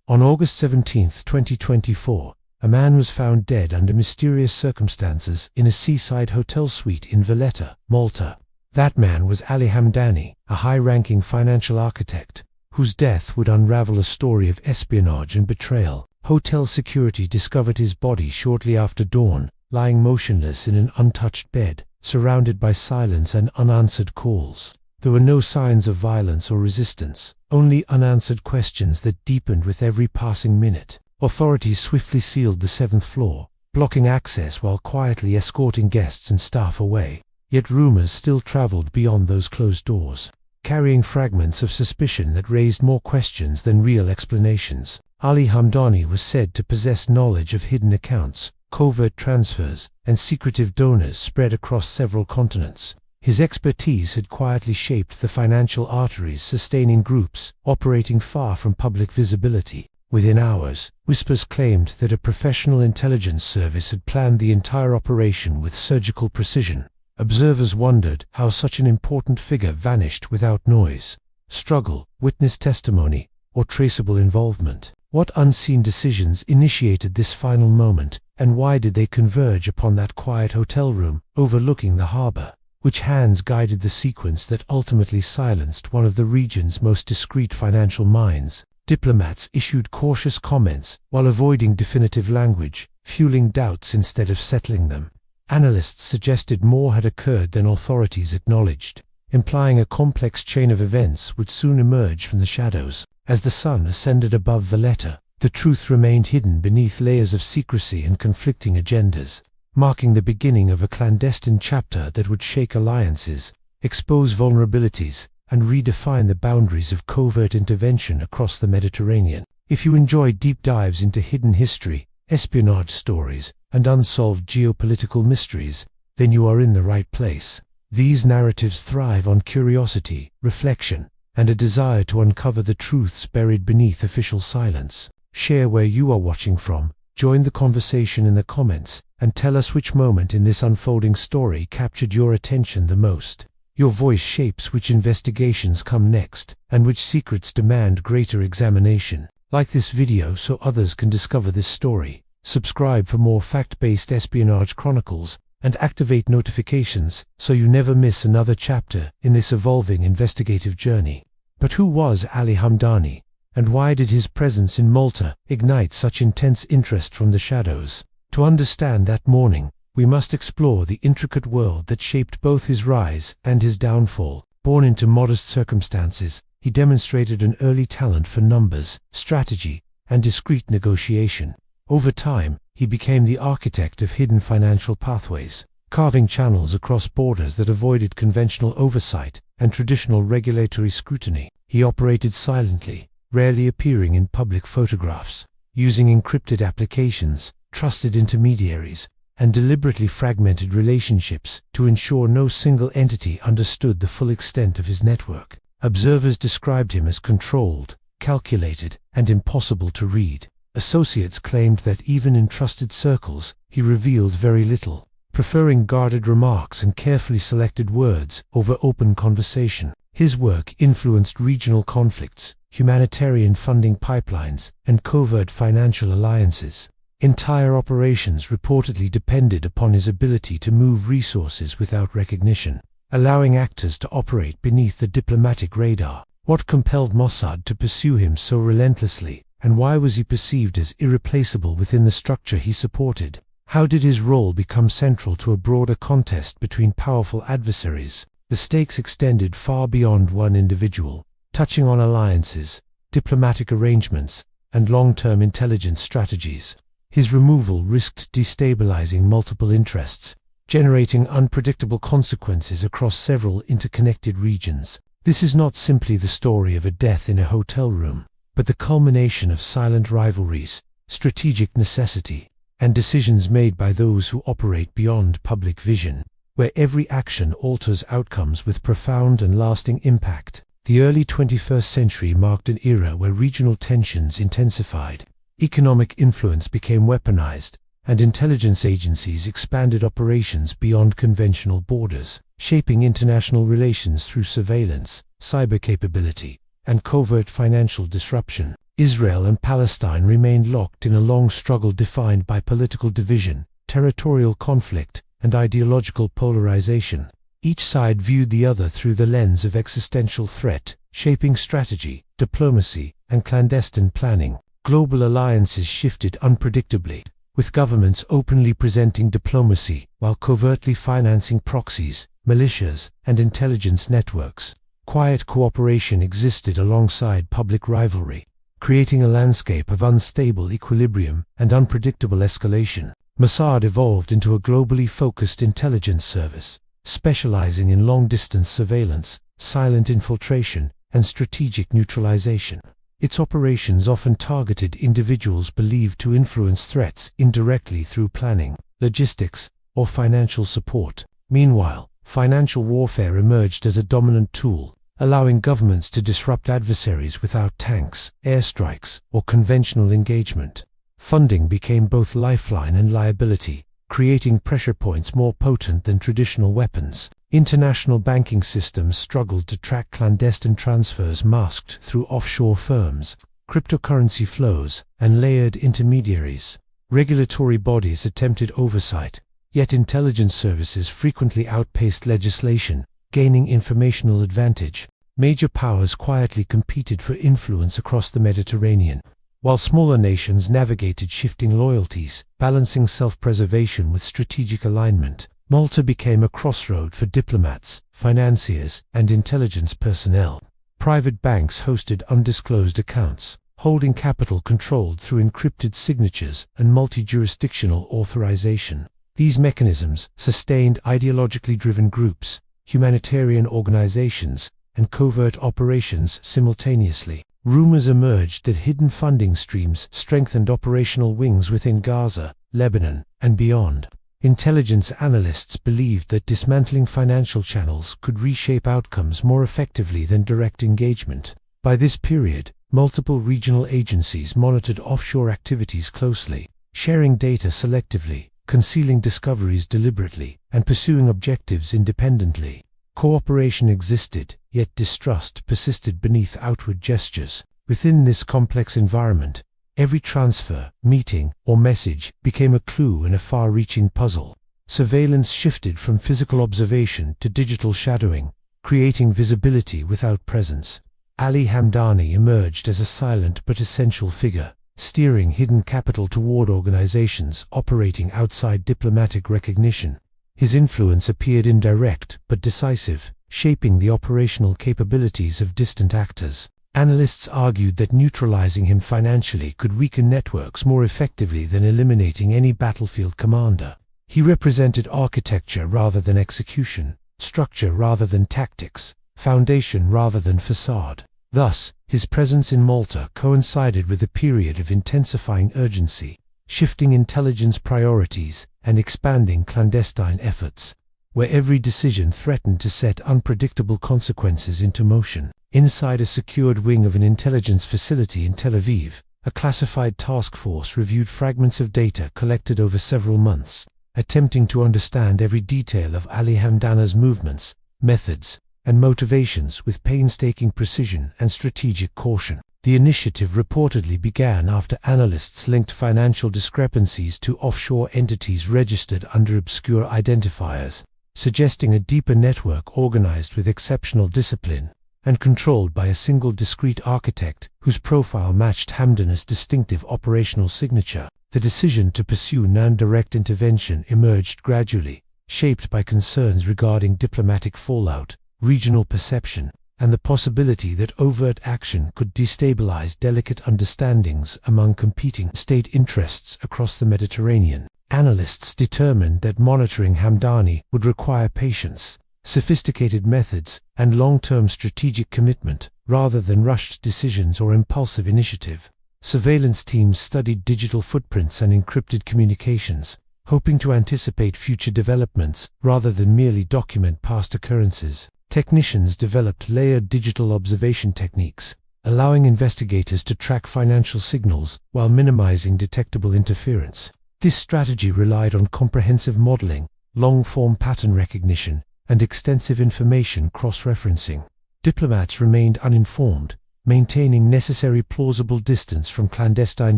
On August 17, 2024, a man was found dead under mysterious circumstances in a seaside hotel suite in Valletta, Malta. That man was Ali Hamdani, a high-ranking financial architect, whose death would unravel a story of espionage and betrayal. Hotel security discovered his body shortly after dawn, lying motionless in an untouched bed, surrounded by silence and unanswered calls. There were no signs of violence or resistance, only unanswered questions that deepened with every passing minute. Authorities swiftly sealed the 7th floor, blocking access while quietly escorting guests and staff away. Yet rumors still traveled beyond those closed doors, carrying fragments of suspicion that raised more questions than real explanations. Ali Hamdani was said to possess knowledge of hidden accounts, covert transfers, and secretive donors spread across several continents. His expertise had quietly shaped the financial arteries sustaining groups operating far from public visibility. Within hours, whispers claimed that a professional intelligence service had planned the entire operation with surgical precision. Observers wondered how such an important figure vanished without noise, struggle, witness testimony, or traceable involvement. What unseen decisions initiated this final moment, and why did they converge upon that quiet hotel room overlooking the harbor? Which hands guided the sequence that ultimately silenced one of the region's most discreet financial minds? Diplomats issued cautious comments while avoiding definitive language, fueling doubts instead of settling them. Analysts suggested more had occurred than authorities acknowledged, implying a complex chain of events would soon emerge from the shadows. As the sun ascended above Valletta, the truth remained hidden beneath layers of secrecy and conflicting agendas, marking the beginning of a clandestine chapter that would shake alliances, expose vulnerabilities, and redefine the boundaries of covert intervention across the Mediterranean. If you enjoy deep dives into hidden history, espionage stories, and unsolved geopolitical mysteries, then you are in the right place. These narratives thrive on curiosity, reflection, and a desire to uncover the truths buried beneath official silence. Share where you are watching from, join the conversation in the comments, and tell us which moment in this unfolding story captured your attention the most. Your voice shapes which investigations come next, and which secrets demand greater examination. Like this video so others can discover this story. Subscribe for more fact-based espionage chronicles, and activate notifications so you never miss another chapter in this evolving investigative journey. But who was Ali Hamdani, and why did his presence in Malta ignite such intense interest from the shadows? To understand that morning, we must explore the intricate world that shaped both his rise and his downfall. Born into modest circumstances, he demonstrated an early talent for numbers, strategy, and discreet negotiation. Over time, he became the architect of hidden financial pathways, carving channels across borders that avoided conventional oversight and traditional regulatory scrutiny. He operated silently, rarely appearing in public photographs, using encrypted applications, trusted intermediaries, and deliberately fragmented relationships to ensure no single entity understood the full extent of his network. Observers described him as controlled, calculated, and impossible to read. Associates claimed that even in trusted circles, he revealed very little, preferring guarded remarks and carefully selected words over open conversation. His work influenced regional conflicts, humanitarian funding pipelines, and covert financial alliances. Entire operations reportedly depended upon his ability to move resources without recognition, allowing actors to operate beneath the diplomatic radar. What compelled Mossad to pursue him so relentlessly, and why was he perceived as irreplaceable within the structure he supported? How did his role become central to a broader contest between powerful adversaries? The stakes extended far beyond one individual, touching on alliances, diplomatic arrangements, and long-term intelligence strategies. His removal risked destabilizing multiple interests, generating unpredictable consequences across several interconnected regions. This is not simply the story of a death in a hotel room, but the culmination of silent rivalries, strategic necessity, and decisions made by those who operate beyond public vision, where every action alters outcomes with profound and lasting impact. The early 21st century marked an era where regional tensions intensified, economic influence became weaponized, and intelligence agencies expanded operations beyond conventional borders, shaping international relations through surveillance, cyber capability, and covert financial disruption. Israel and Palestine remained locked in a long struggle defined by political division, territorial conflict, and ideological polarization. Each side viewed the other through the lens of existential threat, shaping strategy, diplomacy, and clandestine planning. Global alliances shifted unpredictably, with governments openly presenting diplomacy while covertly financing proxies, militias, and intelligence networks. Quiet cooperation existed alongside public rivalry, creating a landscape of unstable equilibrium and unpredictable escalation. Mossad evolved into a globally focused intelligence service, specializing in long-distance surveillance, silent infiltration, and strategic neutralization. Its operations often targeted individuals believed to influence threats indirectly through planning, logistics, or financial support. Meanwhile, financial warfare emerged as a dominant tool, allowing governments to disrupt adversaries without tanks, airstrikes, or conventional engagement. Funding became both lifeline and liability, creating pressure points more potent than traditional weapons. International banking systems struggled to track clandestine transfers masked through offshore firms, cryptocurrency flows, and layered intermediaries. Regulatory bodies attempted oversight, yet intelligence services frequently outpaced legislation, gaining informational advantage. Major powers quietly competed for influence across the Mediterranean, while smaller nations navigated shifting loyalties, balancing self-preservation with strategic alignment. Malta became a crossroad for diplomats, financiers, and intelligence personnel. Private banks hosted undisclosed accounts, holding capital controlled through encrypted signatures and multi-jurisdictional authorization. These mechanisms sustained ideologically driven groups, humanitarian organizations, and covert operations simultaneously. Rumors emerged that hidden funding streams strengthened operational wings within Gaza, Lebanon, and beyond. Intelligence analysts believed that dismantling financial channels could reshape outcomes more effectively than direct engagement. By this period, multiple regional agencies monitored offshore activities closely, sharing data selectively, concealing discoveries deliberately, and pursuing objectives independently. Cooperation existed, yet distrust persisted beneath outward gestures. Within this complex environment, every transfer, meeting, or message became a clue in a far-reaching puzzle. Surveillance shifted from physical observation to digital shadowing, creating visibility without presence. Ali Hamdani emerged as a silent but essential figure, steering hidden capital toward organizations operating outside diplomatic recognition. His influence appeared indirect but decisive, shaping the operational capabilities of distant actors. Analysts argued that neutralizing him financially could weaken networks more effectively than eliminating any battlefield commander. He represented architecture rather than execution, structure rather than tactics, foundation rather than facade. Thus, his presence in Malta coincided with a period of intensifying urgency, shifting intelligence priorities and expanding clandestine efforts, where every decision threatened to set unpredictable consequences into motion. Inside a secured wing of an intelligence facility in Tel Aviv, a classified task force reviewed fragments of data collected over several months, attempting to understand every detail of Ali Hamdani's movements, methods, and motivations with painstaking precision and strategic caution. The initiative reportedly began after analysts linked financial discrepancies to offshore entities registered under obscure identifiers, suggesting a deeper network organized with exceptional discipline and controlled by a single discreet architect whose profile matched Hamdani's distinctive operational signature. The decision to pursue non-direct intervention emerged gradually, shaped by concerns regarding diplomatic fallout, regional perception, and the possibility that overt action could destabilize delicate understandings among competing state interests across the Mediterranean. Analysts determined that monitoring Hamdani would require patience, sophisticated methods, and long-term strategic commitment, rather than rushed decisions or impulsive initiative. Surveillance teams studied digital footprints and encrypted communications, hoping to anticipate future developments rather than merely document past occurrences. Technicians developed layered digital observation techniques, allowing investigators to track financial signals while minimizing detectable interference. This strategy relied on comprehensive modeling, long-form pattern recognition, and extensive information cross-referencing. Diplomats remained uninformed, maintaining necessary plausible distance from clandestine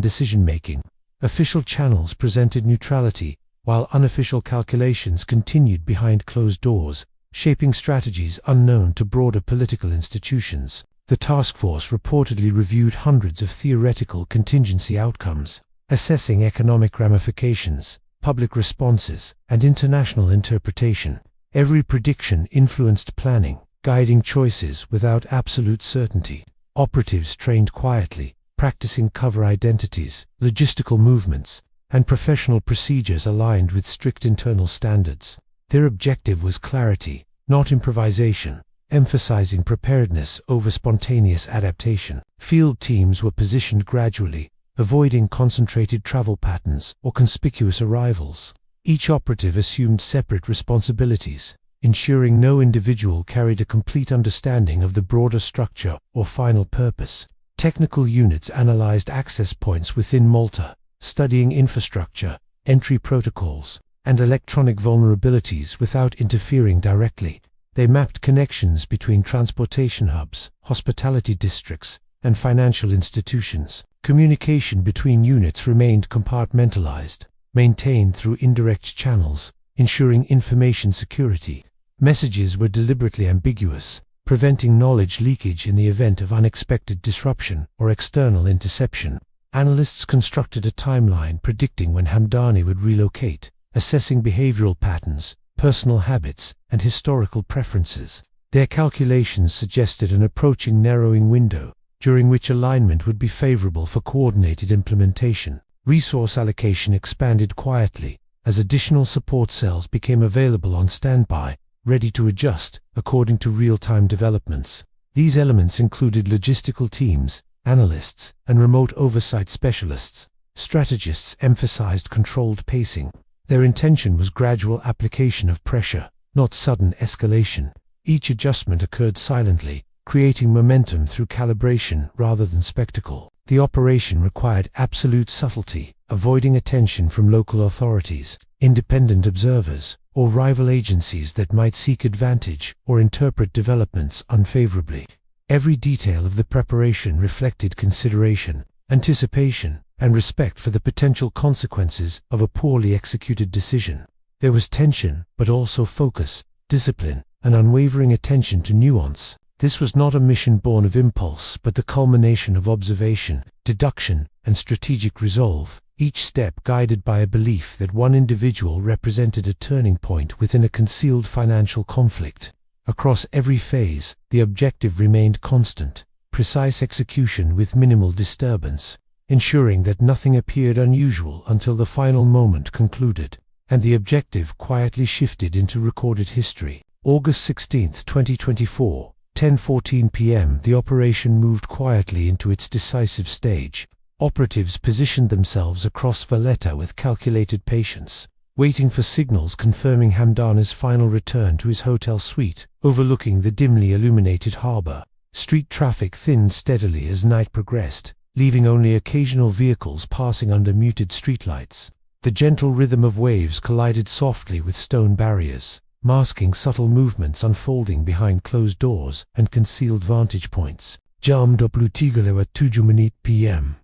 decision-making. Official channels presented neutrality, while unofficial calculations continued behind closed doors, shaping strategies unknown to broader political institutions. The task force reportedly reviewed hundreds of theoretical contingency outcomes, assessing economic ramifications, public responses, and international interpretation. Every prediction influenced planning, guiding choices without absolute certainty. Operatives trained quietly, practicing cover identities, logistical movements, and professional procedures aligned with strict internal standards. Their objective was clarity, not improvisation, emphasizing preparedness over spontaneous adaptation. Field teams were positioned gradually, avoiding concentrated travel patterns or conspicuous arrivals. Each operative assumed separate responsibilities, ensuring no individual carried a complete understanding of the broader structure or final purpose. Technical units analyzed access points within Malta, studying infrastructure, entry protocols, and electronic vulnerabilities without interfering directly. They mapped connections between transportation hubs, hospitality districts, and financial institutions. Communication between units remained compartmentalized, maintained through indirect channels, ensuring information security. Messages were deliberately ambiguous, preventing knowledge leakage in the event of unexpected disruption or external interception. Analysts constructed a timeline predicting when Hamdani would relocate, assessing behavioral patterns, personal habits, and historical preferences. Their calculations suggested an approaching narrowing window, during which alignment would be favorable for coordinated implementation. Resource allocation expanded quietly, as additional support cells became available on standby, ready to adjust according to real-time developments. These elements included logistical teams, analysts, and remote oversight specialists. Strategists emphasized controlled pacing. Their intention was gradual application of pressure, not sudden escalation. Each adjustment occurred silently, creating momentum through calibration rather than spectacle. The operation required absolute subtlety, avoiding attention from local authorities, independent observers, or rival agencies that might seek advantage or interpret developments unfavorably. Every detail of the preparation reflected consideration, anticipation, and respect for the potential consequences of a poorly executed decision. There was tension, but also focus, discipline, and unwavering attention to nuance. This was not a mission born of impulse, but the culmination of observation, deduction, and strategic resolve, each step guided by a belief that one individual represented a turning point within a concealed financial conflict. Across every phase, the objective remained constant, precise execution with minimal disturbance, ensuring that nothing appeared unusual until the final moment concluded, and the objective quietly shifted into recorded history. August 16, 2024. 10:14 p.m. The operation moved quietly into its decisive stage. Operatives positioned themselves across Valletta with calculated patience, waiting for signals confirming Hamdani's final return to his hotel suite, overlooking the dimly illuminated harbor. Street traffic thinned steadily as night progressed, leaving only occasional vehicles passing under muted streetlights. The gentle rhythm of waves collided softly with stone barriers, masking subtle movements unfolding behind closed doors and concealed vantage points. Jam 7:07 p.m.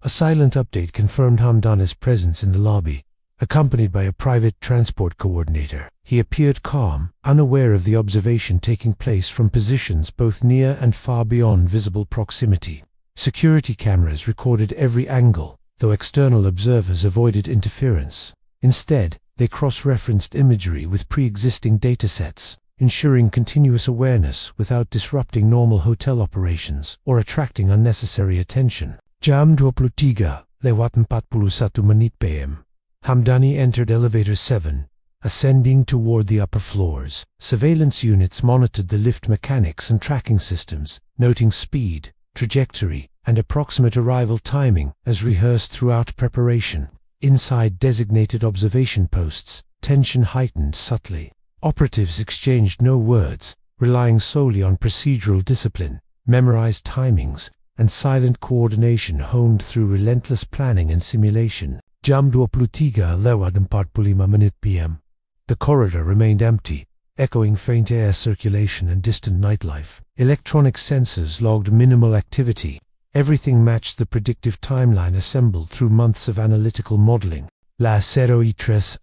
A silent update confirmed Hamdani's presence in the lobby, accompanied by a private transport coordinator. He appeared calm, unaware of the observation taking place from positions both near and far beyond visible proximity. Security cameras recorded every angle, though external observers avoided interference. Instead, they cross-referenced imagery with pre-existing datasets, ensuring continuous awareness without disrupting normal hotel operations or attracting unnecessary attention. Jam 23:41 p.m. Hamdani entered Elevator 7, ascending toward the upper floors. Surveillance units monitored the lift mechanics and tracking systems, noting speed, trajectory, and approximate arrival timing as rehearsed throughout preparation. Inside designated observation posts, tension heightened subtly. Operatives exchanged no words, relying solely on procedural discipline, memorized timings, and silent coordination honed through relentless planning and simulation. Jam 23:45 p.m. The corridor remained empty, echoing faint air circulation and distant nightlife. Electronic sensors logged minimal activity. Everything matched the predictive timeline assembled through months of analytical modeling. La 03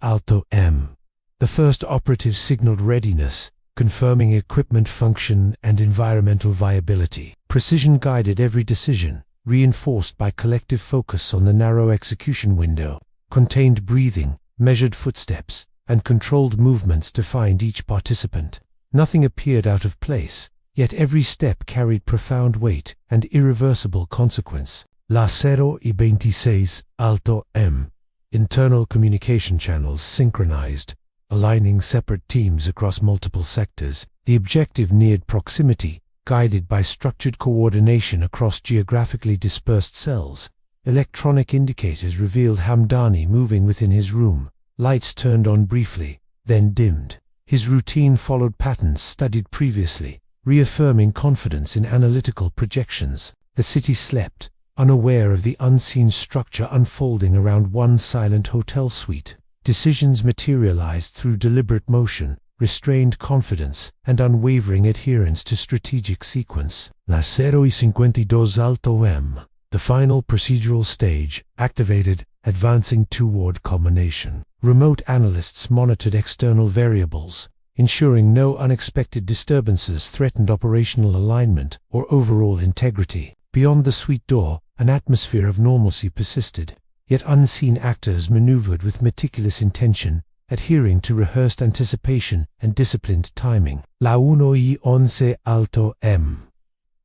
Alto M. The first operative signaled readiness, confirming equipment function and environmental viability. Precision guided every decision, reinforced by collective focus on the narrow execution window. Contained breathing, measured footsteps, and controlled movements defined each participant. Nothing appeared out of place, yet every step carried profound weight and irreversible consequence. La 026 Alto M. Internal communication channels synchronized, aligning separate teams across multiple sectors. The objective neared proximity, guided by structured coordination across geographically dispersed cells. Electronic indicators revealed Hamdani moving within his room. Lights turned on briefly, then dimmed. His routine followed patterns studied previously, reaffirming confidence in analytical projections. The city slept, unaware of the unseen structure unfolding around one silent hotel suite. Decisions materialized through deliberate motion, restrained confidence, and unwavering adherence to strategic sequence. La 052 Alto M. The final procedural stage, activated, advancing toward culmination. Remote analysts monitored external variables, ensuring no unexpected disturbances threatened operational alignment or overall integrity. Beyond the suite door, an atmosphere of normalcy persisted, yet unseen actors maneuvered with meticulous intention, adhering to rehearsed anticipation and disciplined timing. La 111 Alto M.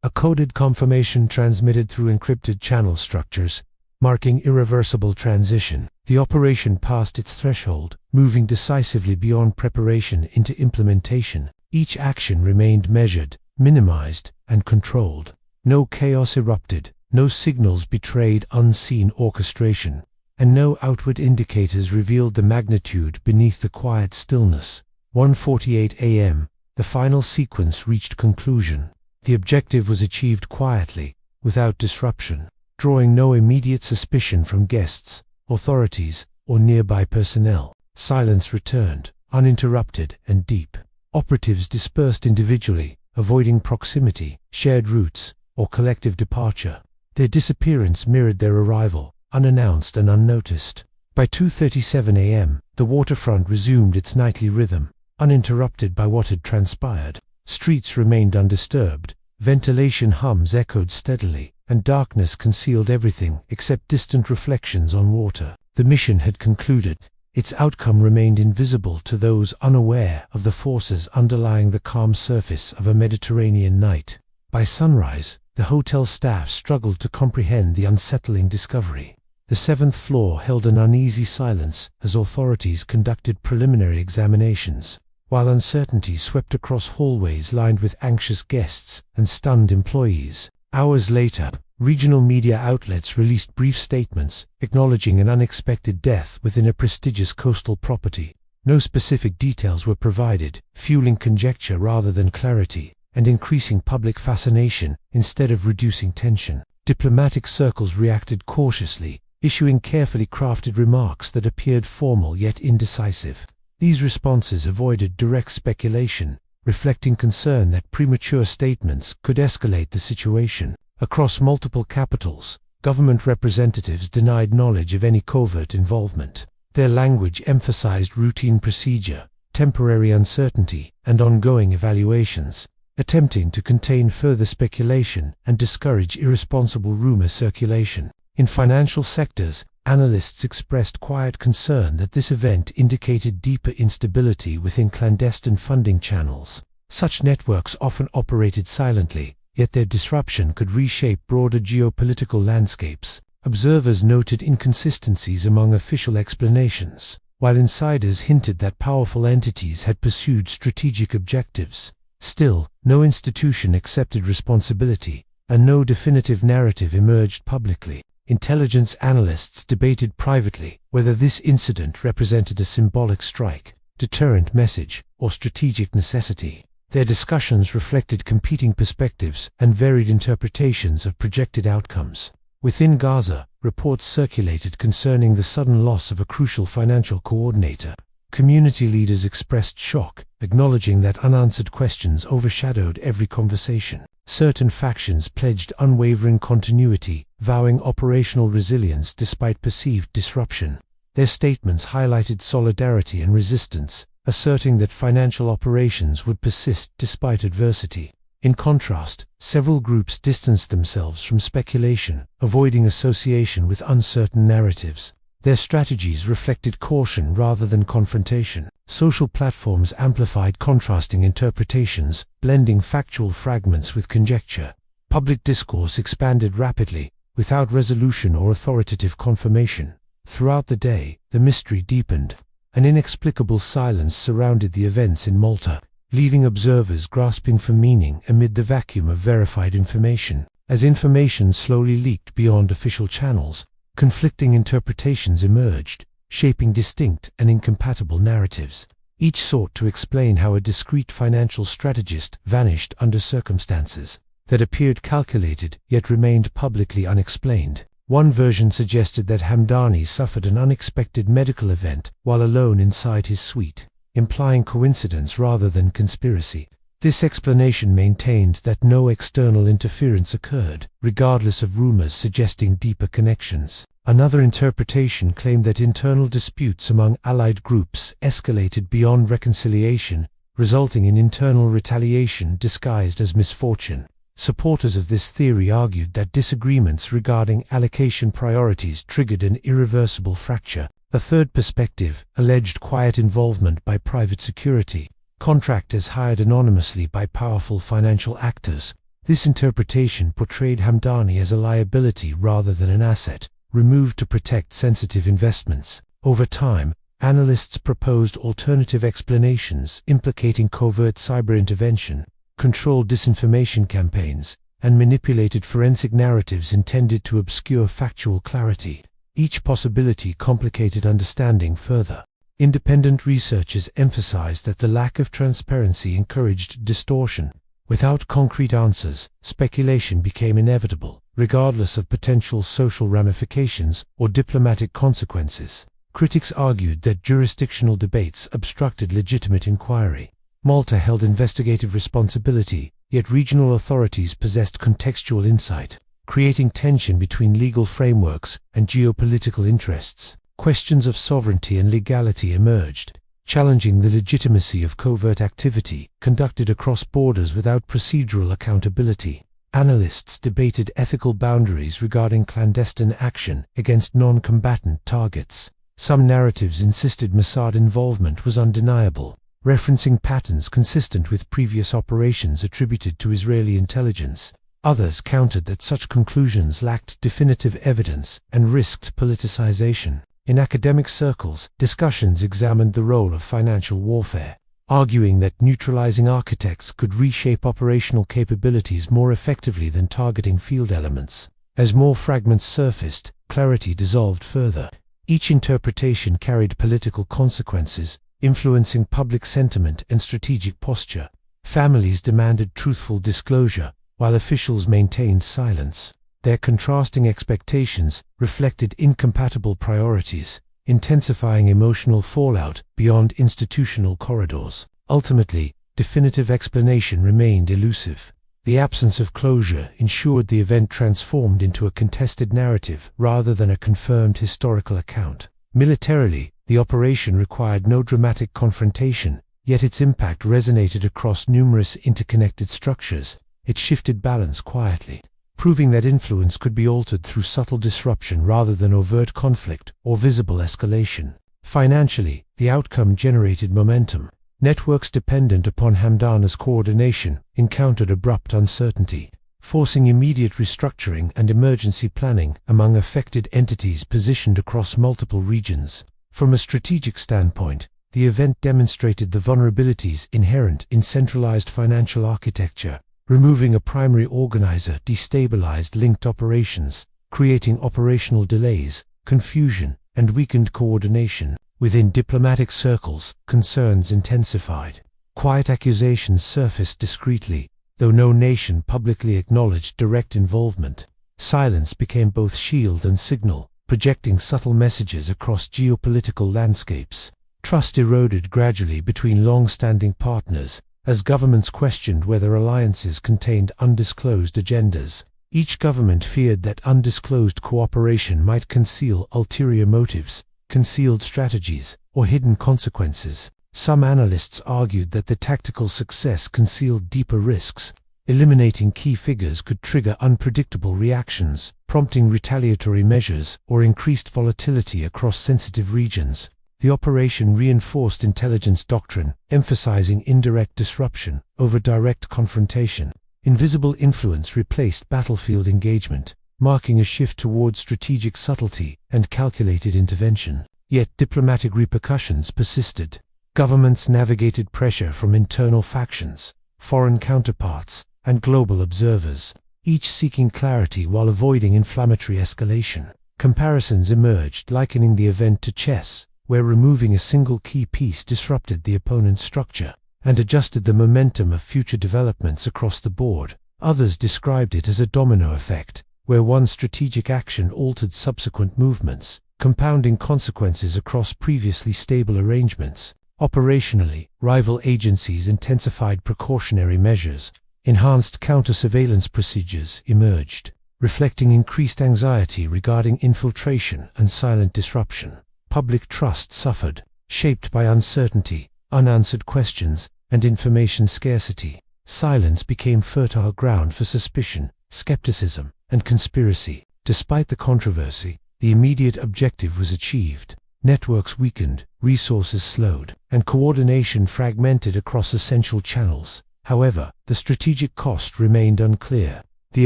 A coded confirmation transmitted through encrypted channel structures, marking irreversible transition. The operation passed its threshold, moving decisively beyond preparation into implementation. Each action remained measured, minimized, and controlled. No chaos erupted, no signals betrayed unseen orchestration, and no outward indicators revealed the magnitude beneath the quiet stillness. 1:48 a.m. The final sequence reached conclusion. The objective was achieved quietly, without disruption, drawing no immediate suspicion from guests, authorities, or nearby personnel. Silence returned, uninterrupted and deep. Operatives dispersed individually, avoiding proximity, shared routes, or collective departure. Their disappearance mirrored their arrival, unannounced and unnoticed. By 2:37 a.m., the waterfront resumed its nightly rhythm, uninterrupted by what had transpired. Streets remained undisturbed, ventilation hums echoed steadily, and darkness concealed everything except distant reflections on water. The mission had concluded. Its outcome remained invisible to those unaware of the forces underlying the calm surface of a Mediterranean night. By sunrise, the hotel staff struggled to comprehend the unsettling discovery. The 7th floor held an uneasy silence as authorities conducted preliminary examinations, while uncertainty swept across hallways lined with anxious guests and stunned employees. Hours later, regional media outlets released brief statements acknowledging an unexpected death within a prestigious coastal property. No specific details were provided, fueling conjecture rather than clarity, and increasing public fascination instead of reducing tension. Diplomatic circles reacted cautiously, issuing carefully crafted remarks that appeared formal yet indecisive. These responses avoided direct speculation, reflecting concern that premature statements could escalate the situation. Across multiple capitals, government representatives denied knowledge of any covert involvement. Their language emphasized routine procedure, temporary uncertainty, and ongoing evaluations, attempting to contain further speculation and discourage irresponsible rumor circulation. In financial sectors, analysts expressed quiet concern that this event indicated deeper instability within clandestine funding channels. Such networks often operated silently, yet their disruption could reshape broader geopolitical landscapes. Observers noted inconsistencies among official explanations, while insiders hinted that powerful entities had pursued strategic objectives. Still, no institution accepted responsibility, and no definitive narrative emerged publicly. Intelligence analysts debated privately whether this incident represented a symbolic strike, deterrent message, or strategic necessity. Their discussions reflected competing perspectives and varied interpretations of projected outcomes. Within Gaza, reports circulated concerning the sudden loss of a crucial financial coordinator. Community leaders expressed shock, acknowledging that unanswered questions overshadowed every conversation. Certain factions pledged unwavering continuity, vowing operational resilience despite perceived disruption. Their statements highlighted solidarity and resistance, asserting that financial operations would persist despite adversity. In contrast, several groups distanced themselves from speculation, avoiding association with uncertain narratives. Their strategies reflected caution rather than confrontation. Social platforms amplified contrasting interpretations, blending factual fragments with conjecture. Public discourse expanded rapidly, without resolution or authoritative confirmation. Throughout the day, the mystery deepened. An inexplicable silence surrounded the events in Malta, leaving observers grasping for meaning amid the vacuum of verified information. As information slowly leaked beyond official channels, conflicting interpretations emerged, shaping distinct and incompatible narratives. Each sought to explain how a discreet financial strategist vanished under circumstances that appeared calculated yet remained publicly unexplained. One version suggested that Hamdani suffered an unexpected medical event while alone inside his suite, implying coincidence rather than conspiracy. This explanation maintained that no external interference occurred, regardless of rumors suggesting deeper connections. Another interpretation claimed that internal disputes among allied groups escalated beyond reconciliation, resulting in internal retaliation disguised as misfortune. Supporters of this theory argued that disagreements regarding allocation priorities triggered an irreversible fracture. A third perspective alleged quiet involvement by private security contractors hired anonymously by powerful financial actors. This interpretation portrayed Hamdani as a liability rather than an asset, removed to protect sensitive investments. Over time, analysts proposed alternative explanations implicating covert cyber intervention, controlled disinformation campaigns, and manipulated forensic narratives intended to obscure factual clarity. Each possibility complicated understanding further. Independent researchers emphasized that the lack of transparency encouraged distortion. Without concrete answers, speculation became inevitable, regardless of potential social ramifications or diplomatic consequences. Critics argued that jurisdictional debates obstructed legitimate inquiry. Malta held investigative responsibility, yet regional authorities possessed contextual insight, creating tension between legal frameworks and geopolitical interests. Questions of sovereignty and legality emerged, challenging the legitimacy of covert activity conducted across borders without procedural accountability. Analysts debated ethical boundaries regarding clandestine action against non-combatant targets. Some narratives insisted Mossad involvement was undeniable, referencing patterns consistent with previous operations attributed to Israeli intelligence. Others countered that such conclusions lacked definitive evidence and risked politicization. In academic circles, discussions examined the role of financial warfare, arguing that neutralizing architects could reshape operational capabilities more effectively than targeting field elements. As more fragments surfaced, clarity dissolved further. Each interpretation carried political consequences, influencing public sentiment and strategic posture. Families demanded truthful disclosure, while officials maintained silence. Their contrasting expectations reflected incompatible priorities, intensifying emotional fallout beyond institutional corridors. Ultimately, definitive explanation remained elusive. The absence of closure ensured the event transformed into a contested narrative rather than a confirmed historical account. Militarily, the operation required no dramatic confrontation, yet its impact resonated across numerous interconnected structures. It shifted balance quietly, proving that influence could be altered through subtle disruption rather than overt conflict or visible escalation. Financially, the outcome generated momentum. Networks dependent upon Hamdani's coordination encountered abrupt uncertainty, forcing immediate restructuring and emergency planning among affected entities positioned across multiple regions. From a strategic standpoint, the event demonstrated the vulnerabilities inherent in centralized financial architecture. Removing a primary organizer destabilized linked operations, creating operational delays, confusion, and weakened coordination. Within diplomatic circles, concerns intensified. Quiet accusations surfaced discreetly, though no nation publicly acknowledged direct involvement. Silence became both shield and signal, projecting subtle messages across geopolitical landscapes. Trust eroded gradually between long-standing partners, as governments questioned whether alliances contained undisclosed agendas. Each government feared that undisclosed cooperation might conceal ulterior motives, concealed strategies, or hidden consequences. Some analysts argued that the tactical success concealed deeper risks. Eliminating key figures could trigger unpredictable reactions, prompting retaliatory measures or increased volatility across sensitive regions. The operation reinforced intelligence doctrine, emphasizing indirect disruption over direct confrontation. Invisible influence replaced battlefield engagement, marking a shift toward strategic subtlety and calculated intervention. Yet diplomatic repercussions persisted. Governments navigated pressure from internal factions, foreign counterparts, and global observers, each seeking clarity while avoiding inflammatory escalation. Comparisons emerged, likening the event to chess, where removing a single key piece disrupted the opponent's structure and adjusted the momentum of future developments across the board. Others described it as a domino effect, where one strategic action altered subsequent movements, compounding consequences across previously stable arrangements. Operationally, rival agencies intensified precautionary measures. Enhanced counter-surveillance procedures emerged, reflecting increased anxiety regarding infiltration and silent disruption. Public trust suffered, shaped by uncertainty, unanswered questions, and information scarcity. Silence became fertile ground for suspicion, skepticism, and conspiracy. Despite the controversy, the immediate objective was achieved. Networks weakened, resources slowed, and coordination fragmented across essential channels. However, the strategic cost remained unclear. The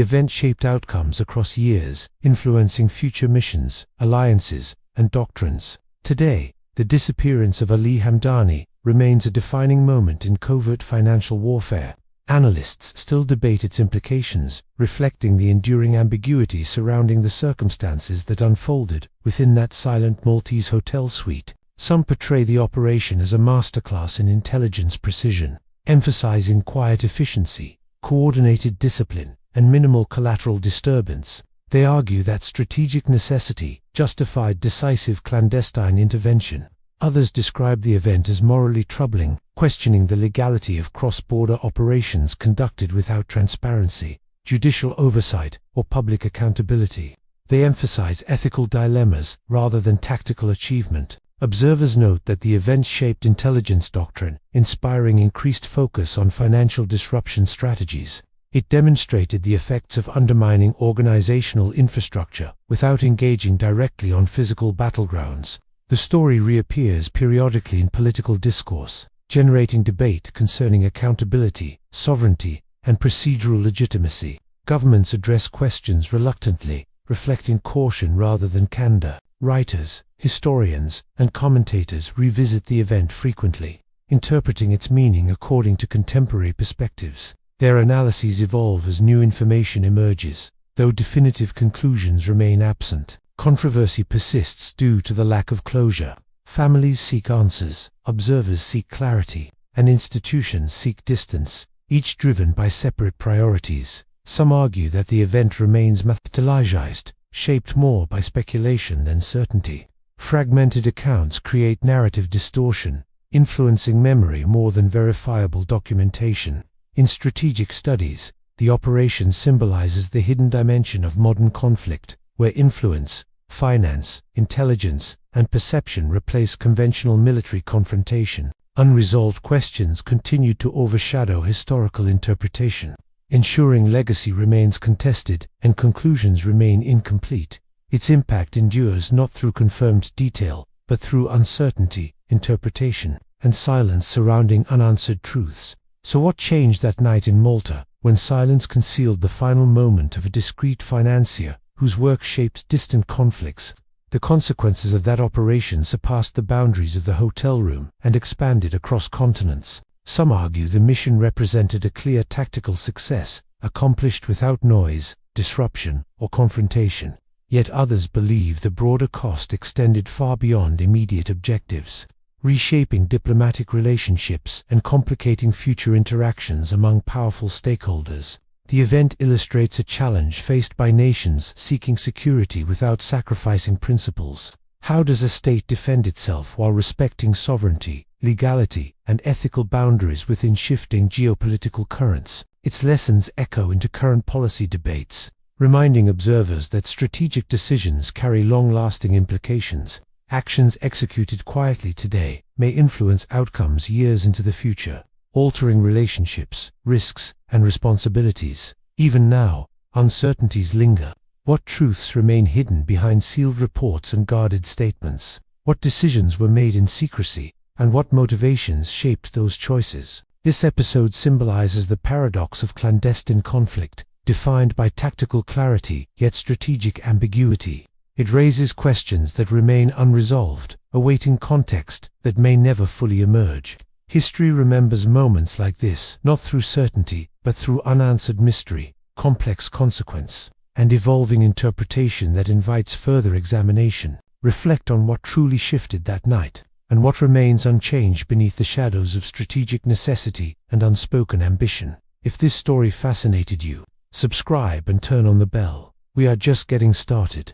event shaped outcomes across years, influencing future missions, alliances, and doctrines. Today, the disappearance of Ali Hamdani remains a defining moment in covert financial warfare. Analysts still debate its implications, reflecting the enduring ambiguity surrounding the circumstances that unfolded within that silent Maltese hotel suite. Some portray the operation as a masterclass in intelligence precision, emphasizing quiet efficiency, coordinated discipline, and minimal collateral disturbance. They argue that strategic necessity justified decisive clandestine intervention. Others describe the event as morally troubling, questioning the legality of cross-border operations conducted without transparency, judicial oversight, or public accountability. They emphasize ethical dilemmas rather than tactical achievement. Observers note that the event shaped intelligence doctrine, inspiring increased focus on financial disruption strategies. It demonstrated the effects of undermining organizational infrastructure without engaging directly on physical battlegrounds. The story reappears periodically in political discourse, generating debate concerning accountability, sovereignty, and procedural legitimacy. Governments address questions reluctantly, reflecting caution rather than candor. Writers, historians, and commentators revisit the event frequently, interpreting its meaning according to contemporary perspectives. Their analyses evolve as new information emerges, though definitive conclusions remain absent. Controversy persists due to the lack of closure. Families seek answers, observers seek clarity, and institutions seek distance, each driven by separate priorities. Some argue that the event remains mythologized, shaped more by speculation than certainty. Fragmented accounts create narrative distortion, influencing memory more than verifiable documentation. In strategic studies, the operation symbolizes the hidden dimension of modern conflict, where influence, finance, intelligence, and perception replace conventional military confrontation. Unresolved questions continue to overshadow historical interpretation, ensuring legacy remains contested and conclusions remain incomplete. Its impact endures not through confirmed detail, but through uncertainty, interpretation, and silence surrounding unanswered truths. So what changed that night in Malta, when silence concealed the final moment of a discreet financier whose work shaped distant conflicts? The consequences of that operation surpassed the boundaries of the hotel room and expanded across continents. Some argue the mission represented a clear tactical success, accomplished without noise, disruption, or confrontation. Yet others believe the broader cost extended far beyond immediate objectives, reshaping diplomatic relationships and complicating future interactions among powerful stakeholders. The event illustrates a challenge faced by nations seeking security without sacrificing principles. How does a state defend itself while respecting sovereignty, legality, and ethical boundaries within shifting geopolitical currents. Its lessons echo into current policy debates, reminding observers that strategic decisions carry long-lasting implications. Actions executed quietly today may influence outcomes years into the future, altering relationships, risks, and responsibilities. Even now, uncertainties linger. What truths remain hidden behind sealed reports and guarded statements? What decisions were made in secrecy, and what motivations shaped those choices? This episode symbolizes the paradox of clandestine conflict, defined by tactical clarity yet strategic ambiguity. It raises questions that remain unresolved, awaiting context that may never fully emerge. History remembers moments like this, not through certainty, but through unanswered mystery, complex consequence, and evolving interpretation that invites further examination. Reflect on what truly shifted that night, and what remains unchanged beneath the shadows of strategic necessity and unspoken ambition. If this story fascinated you, subscribe and turn on the bell. We are just getting started.